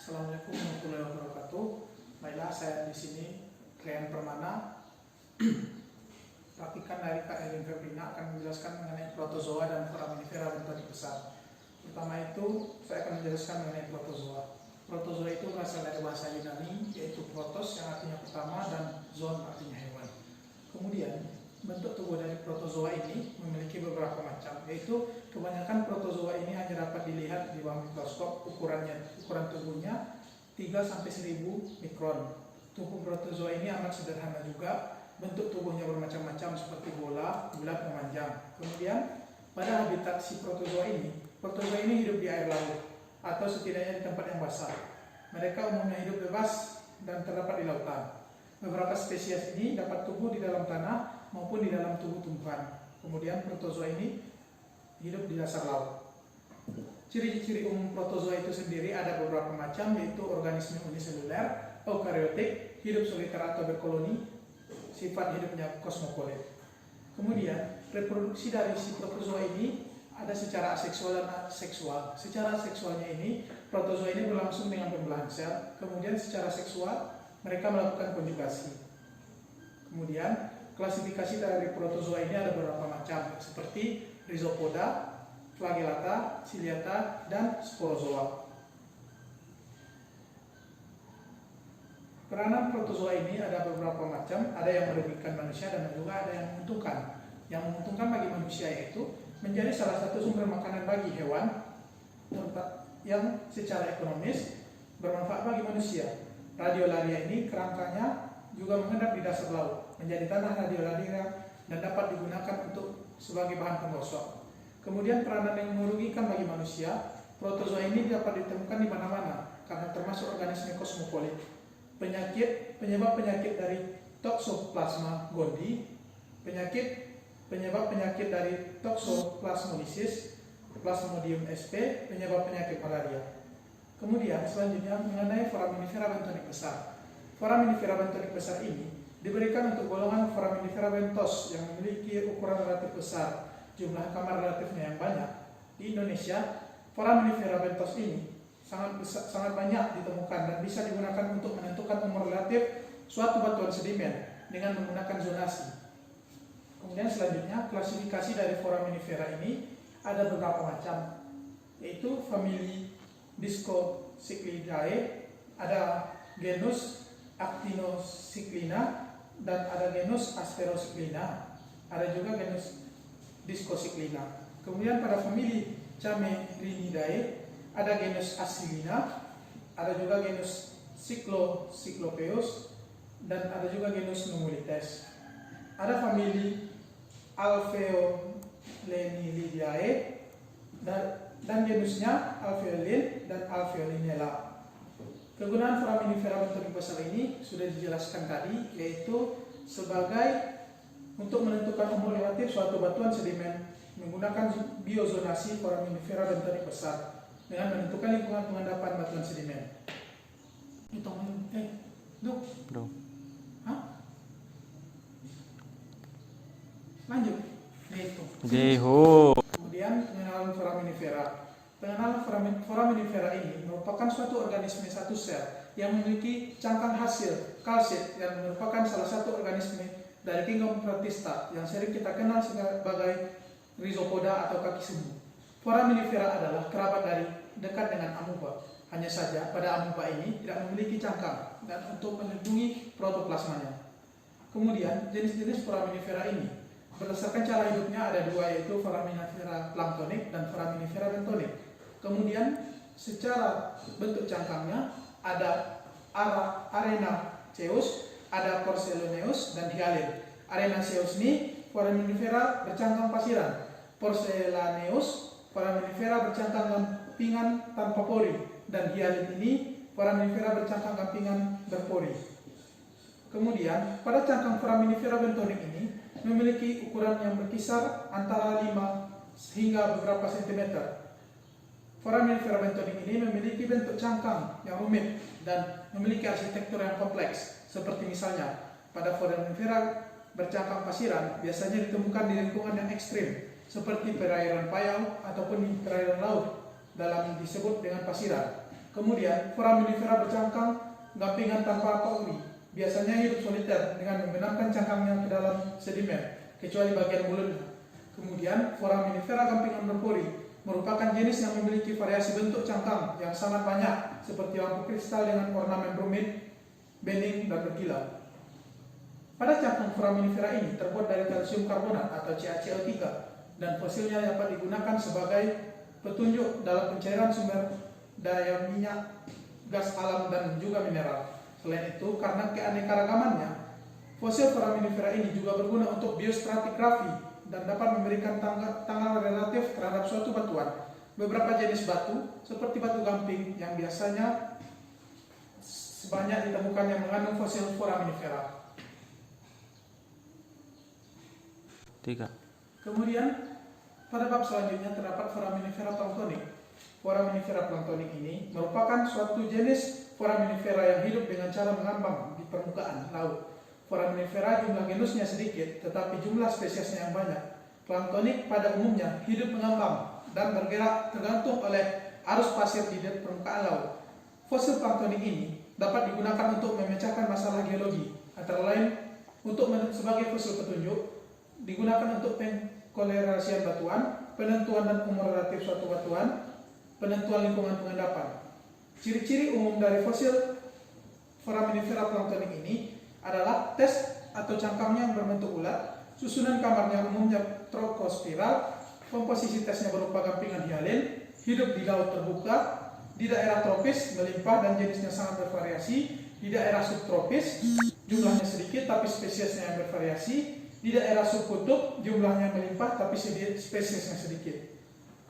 Assalamualaikum warahmatullahi wabarakatuh. Baiklah, saya di sini Rian Permana, praktikan dari Kak Elin Febrina akan menjelaskan mengenai protozoa dan foraminifera bentonik besar. Pertama itu, saya akan menjelaskan mengenai protozoa. Protozoa itu berasal dari bahasa Yunani, yaitu protos yang artinya pertama dan zoon artinya hewan. Kemudian, bentuk tubuh dari protozoa ini memiliki beberapa macam, yaitu kebanyakan protozoa ini hanya dapat dilihat di bawah mikroskop. Ukuran tubuhnya 3-1000 mikron. Tubuh protozoa ini amat sederhana juga, bentuk tubuhnya bermacam-macam seperti bola, bulat, memanjang. Kemudian pada habitat si protozoa ini hidup di air laut atau setidaknya di tempat yang basah. Mereka umumnya hidup bebas dan terdapat di lautan. Beberapa spesies ini dapat tumbuh di dalam tanah maupun di dalam tubuh tumbuhan. Kemudian protozoa ini hidup di dasar laut. Ciri-ciri umum protozoa itu sendiri ada beberapa macam, yaitu organisme uniseluler, eukariotik, hidup soliter atau berkoloni, sifat hidupnya kosmopolit. Kemudian reproduksi dari si protozoa ini ada secara aseksual dan seksual. Secara seksualnya ini, protozoa ini berlangsung dengan pembelahan sel. Kemudian secara seksual mereka melakukan konjugasi. Kemudian klasifikasi dari protozoa ini ada beberapa macam, seperti rhizopoda, flagellata, ciliata, dan sporozoa. Peranan protozoa ini ada beberapa macam, ada yang merugikan manusia dan juga ada yang menguntungkan. Yang menguntungkan bagi manusia yaitu menjadi salah satu sumber makanan bagi hewan yang secara ekonomis bermanfaat bagi manusia. Radiolaria ini kerangkanya juga mengendap di dasar laut, menjadi tanah radiolaria dan dapat digunakan untuk sebagai bahan penggosok. Kemudian peranan yang merugikan bagi manusia, protozoa ini dapat ditemukan di mana-mana karena termasuk organisme kosmopolit. Penyebab penyakit dari Toxoplasma gondii, penyebab penyakit dari Toxoplasmosis, Plasmodium sp, penyebab penyakit malaria. Kemudian selanjutnya mengenai foraminifera bentonik besar. Foraminifera bentonik besar ini diberikan untuk golongan foraminifera bentos yang memiliki ukuran relatif besar, jumlah kamar relatifnya yang banyak. Di Indonesia, foraminifera bentos ini sangat banyak ditemukan dan bisa digunakan untuk menentukan umur relatif suatu batuan sedimen dengan menggunakan zonasi. Kemudian selanjutnya klasifikasi dari foraminifera ini ada beberapa macam, yaitu famili Discocyclidae, ada genus Actinocyclina dan ada genus Asterocyclina, ada juga genus Discocyclina. Kemudian pada famili Chamerinidae ada genus Asilina, ada juga genus Cyclopeus, dan ada juga genus Numulites. Ada famili Alveolenidae dan genusnya Alveolin dan Alveolinella. Kegunaan foraminifera bentonik besar ini sudah dijelaskan tadi, yaitu sebagai untuk menentukan umur relatif suatu batuan sedimen menggunakan biozonasi foraminifera bentonik besar dengan menentukan lingkungan pengendapan batuan sedimen. Lanjut. Kemudian pengenalan foraminifera. Pengenalan foraminifera ini merupakan suatu organisme satu sel yang memiliki cangkang hasil kalsit yang merupakan salah satu organisme dari kingdom Protista yang sering kita kenal sebagai rhizopoda atau kaki semu. Foraminifera adalah kerabat dari dekat dengan amuba. Hanya saja pada amuba ini tidak memiliki cangkang dan untuk melindungi protoplasmanya. Kemudian jenis-jenis foraminifera ini berdasarkan cara hidupnya ada dua, yaitu foraminifera planktonik dan foraminifera bentonik. Kemudian secara bentuk cangkangnya ada Arenaceus, ada Porcelaneus dan Hyalin. Arenaceus ini foraminifera bercangkang pasiran. Porcelaneus foraminifera bercangkang gampingan tanpa pori, dan Hyalin ini foraminifera bercangkang gampingan berpori. Kemudian pada cangkang foraminifera bentonik ini memiliki ukuran yang berkisar antara 5 hingga beberapa sentimeter. Foraminifera bentonik ini memiliki bentuk cangkang yang rumit dan memiliki arsitektur yang kompleks, seperti misalnya pada foraminifera bercangkang pasiran biasanya ditemukan di lingkungan yang ekstrim, seperti perairan payau ataupun di perairan laut dalam disebut dengan pasiran. Kemudian foraminifera bercangkang gampingan tanpa pauri, biasanya hidup soliter dengan membenamkan cangkangnya ke dalam sedimen, kecuali bagian mulutnya. Kemudian foraminifera gampingan berpori merupakan jenis yang memiliki variasi bentuk cangkang yang sangat banyak, seperti lampu kristal dengan ornamen rumit, bening, dan berkilau. Pada cangkang foraminifera ini terbuat dari kalsium karbonat atau CaCl3, dan fosilnya dapat digunakan sebagai petunjuk dalam pencairan sumber daya minyak, gas alam, dan juga mineral. Selain itu, karena keanekaragamannya, fosil foraminifera ini juga berguna untuk biostratigrafi dan dapat memberikan tanggal relatif terhadap suatu batuan. Beberapa jenis batu, seperti batu gamping yang biasanya sebanyak ditemukan yang mengandung fosil foraminifera. 3. Kemudian, pada bab selanjutnya terdapat foraminifera planktonik. Foraminifera planktonik ini merupakan suatu jenis foraminifera yang hidup dengan cara mengambang di permukaan laut. Foraminifera jumlah genusnya sedikit, tetapi jumlah spesiesnya yang banyak. Planktonik pada umumnya hidup mengambang dan bergerak tergantung oleh arus pasir di permukaan laut. Fosil planktonik ini dapat digunakan untuk memecahkan masalah geologi, antara lain untuk sebagai fosil petunjuk, digunakan untuk pengkolerasian batuan, penentuan dan umur relatif suatu batuan, penentuan lingkungan pengendapan. Ciri-ciri umum dari fosil foraminifera planktonik ini adalah tes atau cangkangnya yang berbentuk ulat, susunan kamarnya umumnya trokospiral, komposisi tesnya berupa gampingan hialin, hidup di laut terbuka, di daerah tropis melimpah dan jenisnya sangat bervariasi, di daerah subtropis jumlahnya sedikit tapi spesiesnya yang bervariasi, di daerah subkutub jumlahnya melimpah tapi spesiesnya sedikit.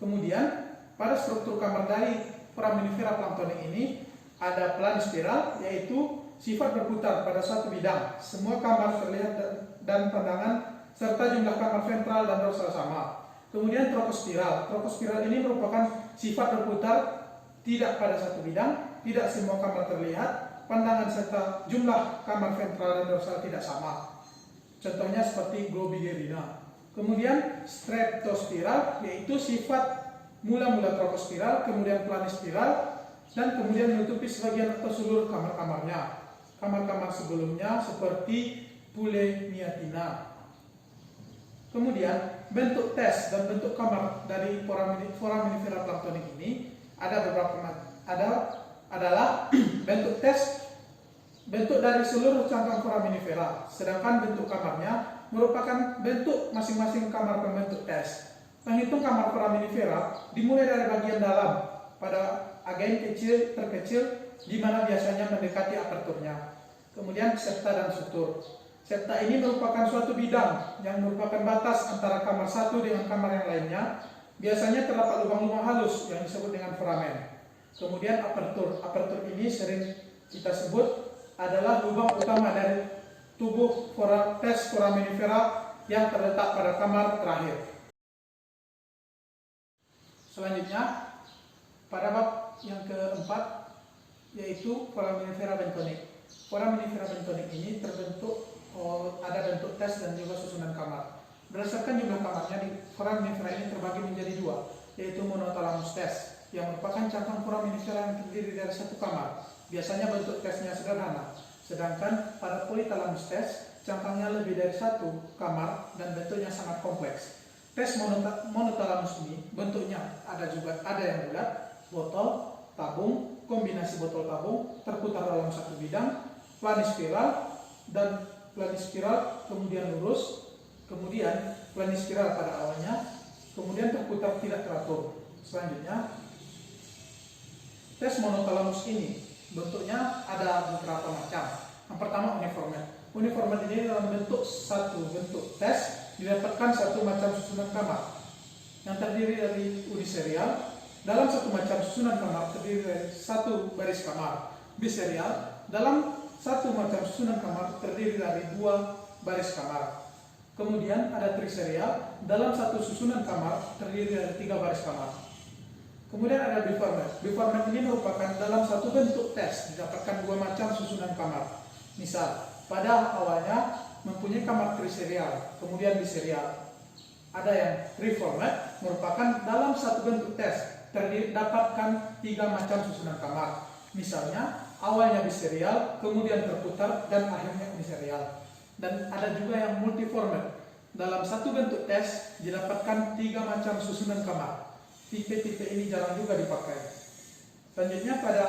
Kemudian pada struktur kamar dari foraminifera planktonik ini ada planispiral, yaitu sifat berputar pada suatu bidang. Semua kamar terlihat dan pandangan serta jumlah kamar ventral dan dorsal sama. Kemudian trokospiral. Trokospiral ini merupakan sifat berputar tidak pada satu bidang, tidak semua kamar terlihat, pandangan serta jumlah kamar ventral dan dorsal tidak sama. Contohnya seperti Globigerina. Kemudian stratospiral, yaitu sifat mula-mula tropospiral, kemudian planispiral, dan kemudian menutupi sebagian atau seluruh kamar-kamarnya. Kamar-kamar sebelumnya seperti Pulemiatina. Kemudian bentuk tes dan bentuk kamar dari foraminifera planktonik ini ada beberapa adalah bentuk tes, bentuk dari seluruh cangkang foraminifera, sedangkan bentuk kamarnya merupakan bentuk masing-masing kamar pembentuk tes. Menghitung kamar foraminifera dimulai dari bagian dalam pada agen kecil terkecil di mana biasanya mendekati aperturnya. Kemudian septa dan sutur. Septa ini merupakan suatu bidang yang merupakan batas antara kamar satu dengan kamar yang lainnya. Biasanya terdapat lubang-lubang halus yang disebut dengan foramen. Kemudian apertur. Apertur ini sering kita sebut adalah lubang utama dari tubuh tes foraminifera yang terletak pada kamar terakhir. Selanjutnya, pada bab yang keempat, yaitu foraminifera bentonik. Foraminifera bentonik ini terbentuk ada bentuk tes dan juga susunan kamar. Berdasarkan jumlah kamarnya, foraminifera ini terbagi menjadi dua, yaitu monotalamus tes, yang merupakan cangkang foraminifera yang terdiri dari satu kamar. Biasanya bentuk tesnya sederhana. Sedangkan pada polythalamus tes, cangkangnya lebih dari satu kamar dan bentuknya sangat kompleks. Tes monotalamus ini bentuknya ada yang bulat, botol, tabung, kombinasi botol tabung, terputar dalam satu bidang, planispiral, dan planispiral kemudian lurus, kemudian planispiral pada awalnya, kemudian terputar tidak teratur. Selanjutnya, tes monotalamus ini bentuknya ada beberapa macam. Yang pertama uniformat. Uniformat ini dalam bentuk satu bentuk tes didapatkan satu macam susunan kamar yang terdiri dari uniserial. Dalam satu macam susunan kamar terdiri dari satu baris kamar. Biserial. Dalam satu macam susunan kamar terdiri dari dua baris kamar. Kemudian ada triserial. Dalam satu susunan kamar terdiri dari tiga baris kamar. Kemudian ada biformat. Biformat ini merupakan dalam satu bentuk tes didapatkan dua macam susunan kamar. Misal, pada awalnya mempunyai kamar triserial, kemudian biserial. Ada yang triformat, merupakan dalam satu bentuk tes terdapatkan 3 macam susunan kamar. Misalnya awalnya biserial, kemudian terputar, dan akhirnya uniserial. Dan ada juga yang multiformat. Dalam satu bentuk tes didapatkan 3 macam susunan kamar. Tipe-tipe ini jarang juga dipakai. Selanjutnya pada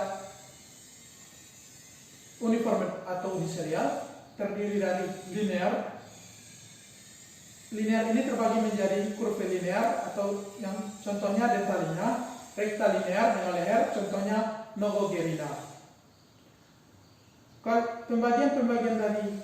uniformat atau uniserial terdiri dari linear. Linear ini terbagi menjadi kurve linear atau yang contohnya dentalina, rektalinear dengan leher, contohnya nogogerina. Pembagian dari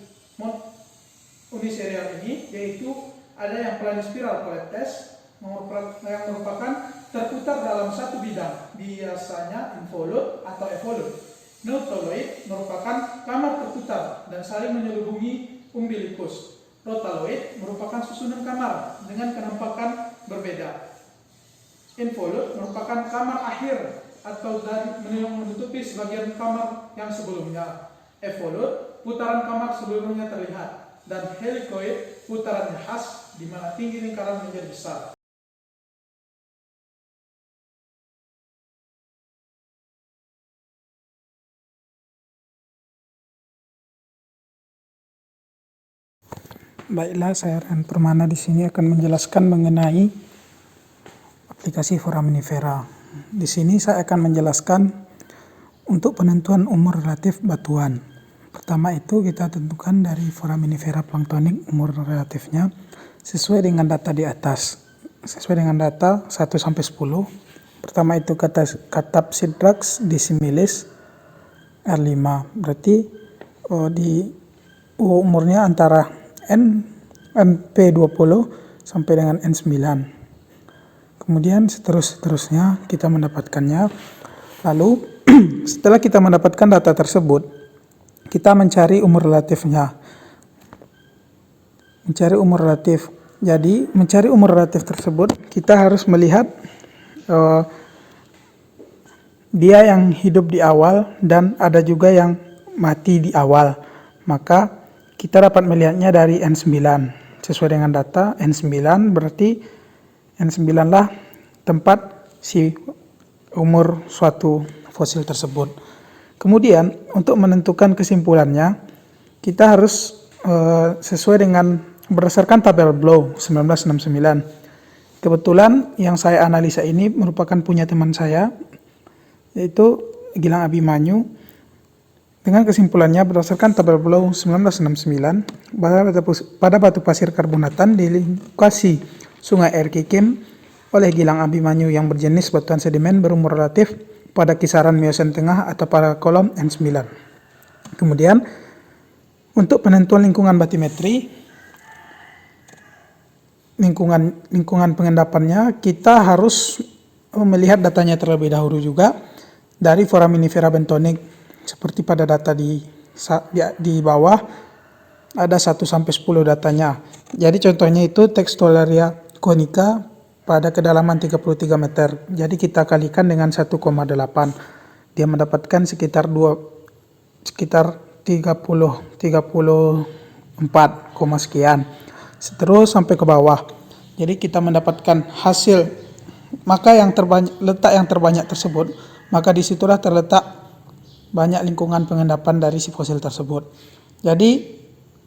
uniserial ini yaitu ada yang planis spiral coletes yang merupakan terputar dalam satu bidang, biasanya involute atau evolute. Nautoloid merupakan kamar terputar dan saling menyelubungi umbilikus. Rotaloid merupakan susunan kamar dengan penampakan berbeda. Involute merupakan kamar akhir atau menutupi sebagian kamar yang sebelumnya. Evolute, putaran kamar sebelumnya terlihat. Dan helicoid, putarannya khas di mana tinggi lingkaran menjadi besar. Baiklah, saya Ren Permana di sini akan menjelaskan mengenai aplikasi foraminifera. Di sini saya akan menjelaskan untuk penentuan umur relatif batuan. Pertama itu kita tentukan dari foraminifera planktonik umur relatifnya sesuai dengan data di atas. Sesuai dengan data 1 sampai 10. Pertama itu Catapsidrax disimilis R5. Berarti di umurnya antara NP20 sampai dengan N9. Kemudian seterusnya kita mendapatkannya. Lalu setelah kita mendapatkan data tersebut, kita mencari umur relatifnya. Mencari umur relatif. Jadi mencari umur relatif tersebut kita harus melihat dia yang hidup di awal dan ada juga yang mati di awal. Maka kita dapat melihatnya dari N9. Sesuai dengan data N9 berarti N9 lah tempat si umur suatu fosil tersebut. Kemudian untuk menentukan kesimpulannya kita harus sesuai dengan berdasarkan tabel Blow 1969. Kebetulan yang saya analisa ini merupakan punya teman saya yaitu Gilang Abimanyu. Dengan kesimpulannya berdasarkan tabel Blow 1969 pada batu pasir karbonatan di lokasi Sungai Air Kikim oleh Gilang Abimanyu yang berjenis batuan sedimen berumur relatif pada kisaran Miocen tengah atau pada kolom N9. Kemudian untuk penentuan lingkungan batimetri, lingkungan pengendapannya kita harus melihat datanya terlebih dahulu juga dari foraminifera bentonik. Seperti pada data di bawah ada 1 sampai 10 datanya. Jadi contohnya itu Textularia conica pada kedalaman 33 meter. Jadi kita kalikan dengan 1,8. Dia mendapatkan sekitar 34, sekian. Terus sampai ke bawah. Jadi kita mendapatkan hasil, maka letak yang terbanyak tersebut, maka disitulah terletak banyak lingkungan pengendapan dari si fosil tersebut. Jadi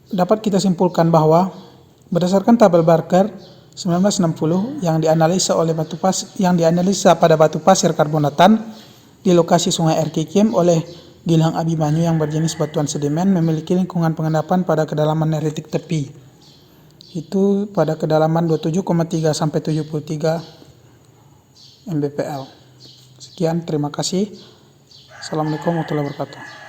dapat kita simpulkan bahwa berdasarkan tabel Barker 1960 yang dianalisa pada batu pasir karbonatan di lokasi Sungai Air Kikim oleh Gilang Abimanyu yang berjenis batuan sedimen memiliki lingkungan pengendapan pada kedalaman neritik tepi. Itu pada kedalaman 27,3 sampai 73 mBPL. Sekian, terima kasih. Assalamualaikum warahmatullahi wabarakatuh.